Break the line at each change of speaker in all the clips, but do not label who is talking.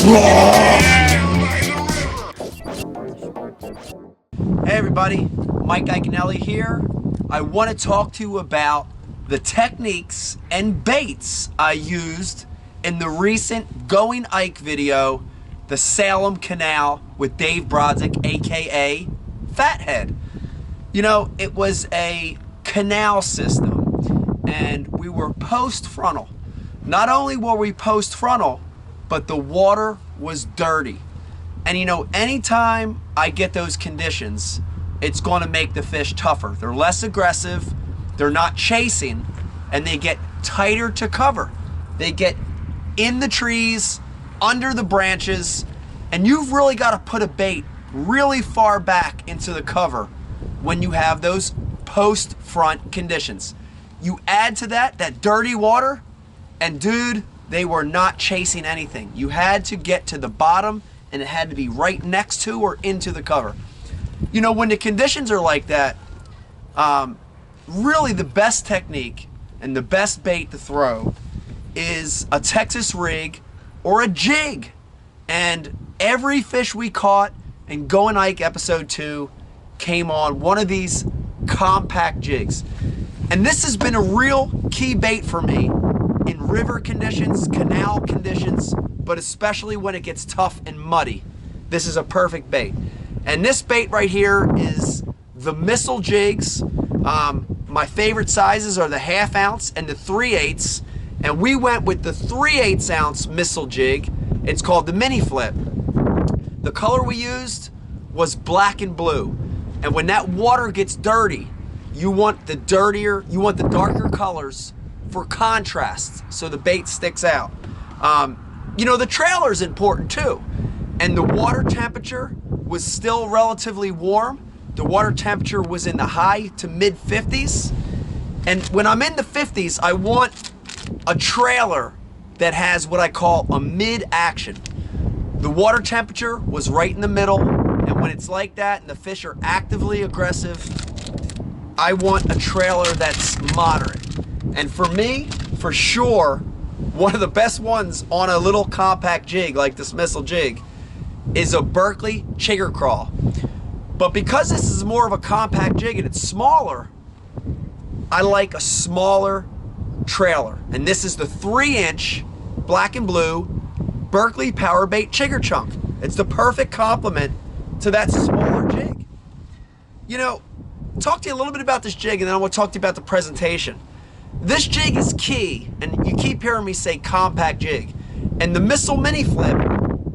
Hey everybody, Mike Iaconelli here. I want to talk to you about the techniques and baits I used in the recent Going Ike video, the Salem Canal with Dave Brodzik, aka Fathead. You know, it was a canal system and we were post frontal. Not only were we post frontal, but the water was dirty. And you know, anytime I get those conditions, it's going to make the fish tougher. They're less aggressive, they're not chasing, and they get tighter to cover. They get in the trees, under the branches, and you've really got to put a bait really far back into the cover when you have those post front conditions. You add to that dirty water, and dude, they were not chasing anything. You had to get to the bottom and it had to be right next to or into the cover. You know, when the conditions are like that, really the best technique and the best bait to throw is a Texas rig or a jig. And every fish we caught in Going Ike episode 2 came on one of these compact jigs. And this has been a real key bait for me in river conditions, canal conditions, but especially when it gets tough and muddy. This is a perfect bait. And this bait right here is the missile jigs. My favorite sizes are the 1/2 ounce and the 3/8. And we went with the 3/8 ounce missile jig. It's called the mini flip. The color we used was black and blue. And when that water gets dirty, you want the darker colors for contrast, so the bait sticks out. You know, the trailer is important too. And the water temperature was still relatively warm. The water temperature was in the high to mid 50s. And when I'm in the 50s, I want a trailer that has what I call a mid action. The water temperature was right in the middle. And when it's like that and the fish are actively aggressive, I want a trailer that's moderate. And for me, for sure, one of the best ones on a little compact jig like this missile jig is a Berkley Chigger Crawl. But because this is more of a compact jig and it's smaller, I like a smaller trailer. And this is the 3-inch black and blue Berkley Power Bait Chigger Chunk. It's the perfect complement to that smaller jig. You know, talk to you a little bit about this jig and then I want to talk to you about the presentation. This jig is key, and you keep hearing me say compact jig. And the missile mini flip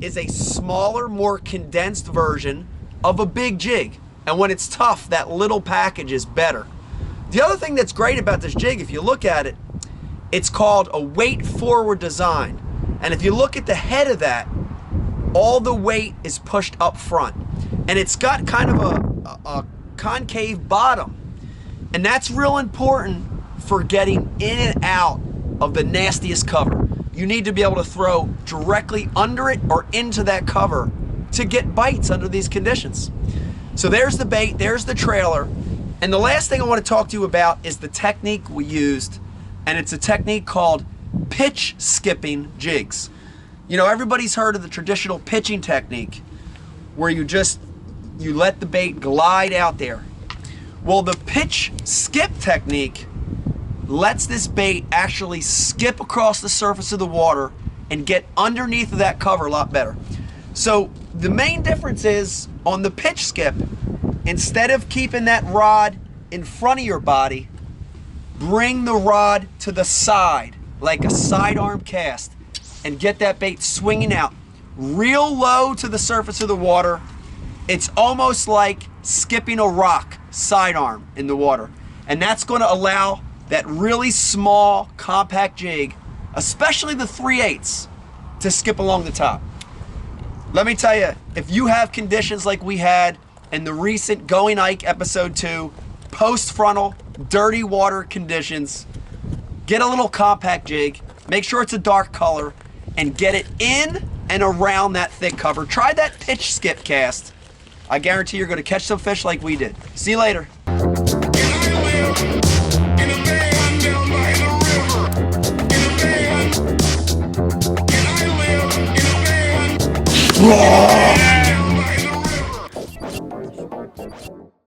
is a smaller, more condensed version of a big jig. And when it's tough, that little package is better. The other thing that's great about this jig, if you look at it, it's called a weight forward design. And if you look at the head of that, all the weight is pushed up front. And it's got kind of a concave bottom. And that's real important for getting in and out of the nastiest cover. You need to be able to throw directly under it or into that cover to get bites under these conditions. So there's the bait, there's the trailer. And the last thing I want to talk to you about is the technique we used, and it's a technique called pitch skipping jigs. You know, everybody's heard of the traditional pitching technique where you let the bait glide out there. Well, the pitch skip technique lets this bait actually skip across the surface of the water and get underneath of that cover a lot better. So the main difference is on the pitch skip, instead of keeping that rod in front of your body, bring the rod to the side like a sidearm cast and get that bait swinging out real low to the surface of the water. It's almost like skipping a rock sidearm in the water. And that's going to allow that really small compact jig, especially the 3/8, to skip along the top. Let me tell you, if you have conditions like we had in the recent Going Ike episode 2, post frontal, dirty water conditions, get a little compact jig, make sure it's a dark color, and get it in and around that thick cover. Try that pitch skip cast. I guarantee you're going to catch some fish like we did. See you later. Slaw!